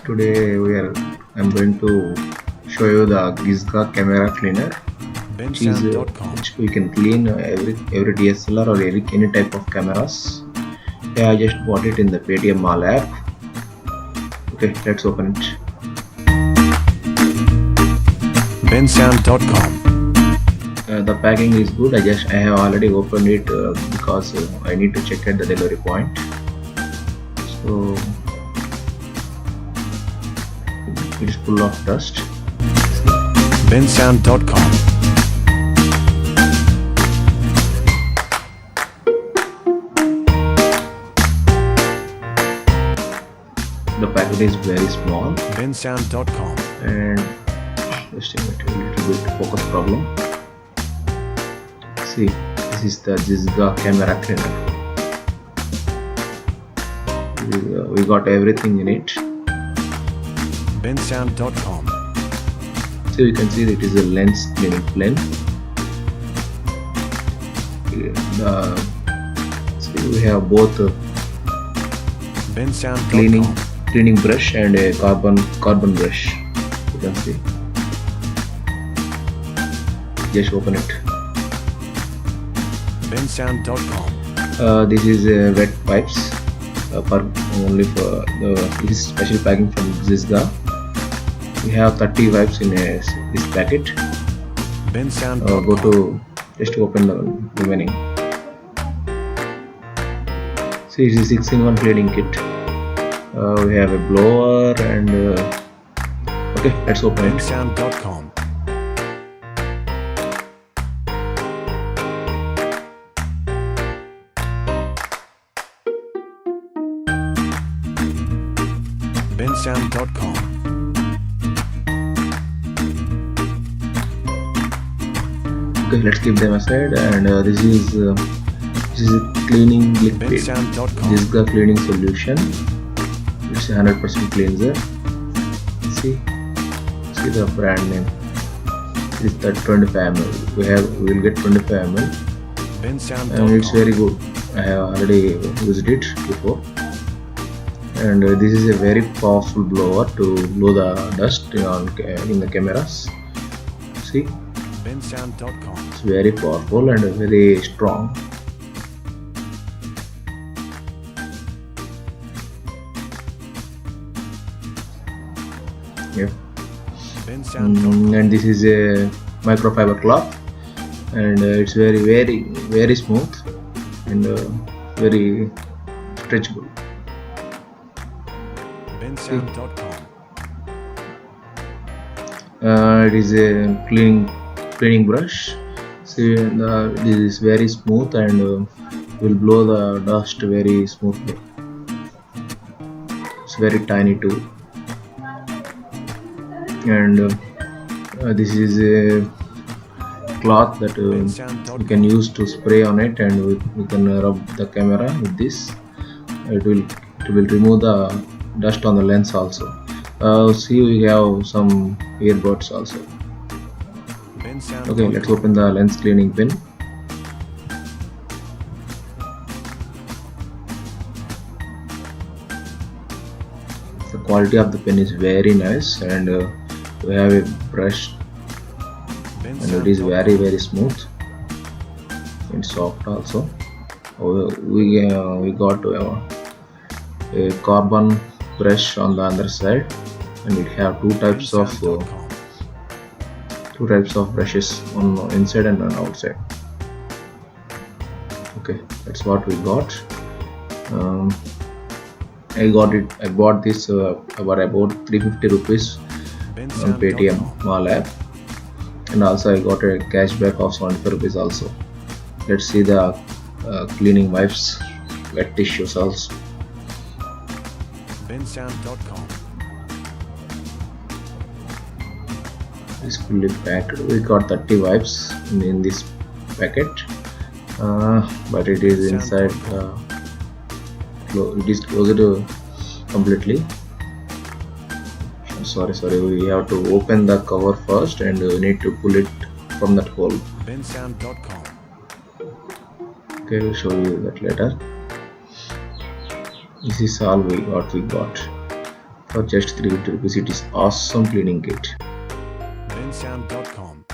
Today I'm going to show you the Gizga Camera cleaner, which we can clean every DSLR or any type of cameras. Yeah, I just bought it in the Paytm Mall app. Okay, let's open it. bensound.com. The packing is good. I have already opened it because I need to check at the delivery point. So it is full of dust. bensound.com. The packet is very small bensound.com. and just a little bit focus problem. See, this is the Gizga Camera cleaner. We got everything in it. bensound.com. So you can see that it is a lens cleaning pen. See, we have both bensound.com. cleaning brush and a carbon brush. You can see. Just open it. bensound.com. This is wet pipes this is special packing from Gizga. We have 30 wipes in this packet. bensound.com. Just open the remaining. See, it is a 6-in-1 cleaning kit. We have a blower and okay, let's open it. bensound.com. bensound.com. Okay, let's keep them aside. And this is cleaning liquid. bensound.com. Gizga cleaning solution. It's a 100% cleanser. See the brand name. It's the 25 ml. We will get 25 ml, bensound.com. and it's very good. I have already used it before. And this is a very powerful blower to blow the dust in the cameras. See, bensound.com. it's very powerful and very strong. Yeah. bensound.com. And this is a microfiber cloth, and it's very smooth and very stretchable. bensound.com. It is a cleaning brush. See, this is very smooth and will blow the dust very smoothly. It's very tiny too. And this is a cloth that you can use to spray on it, and we can rub the camera with this. It will remove the dust on the lens also. See, we have some earbuds also. Okay, let's open the lens cleaning pen. The quality of the pen is very nice, and we have a brush, and it is very smooth and soft also. We got a carbon brush on the other side, and it have two types of brushes on inside and on outside. Okay, that's what we got. I bought this about 350 rupees on Paytm Mall app, and also I got a cashback of 75 rupees also. Let's see the cleaning wipes, wet tissues also. bensound.com. It's fully packed. We got 30 wipes in this packet, but it is inside. It is closed completely. Sorry. We have to open the cover first, and we need to pull it from that hole. bensound.com. Okay, we'll show you that later. This is all we got. for just 350 rupees. It is awesome cleaning kit. bensound.com.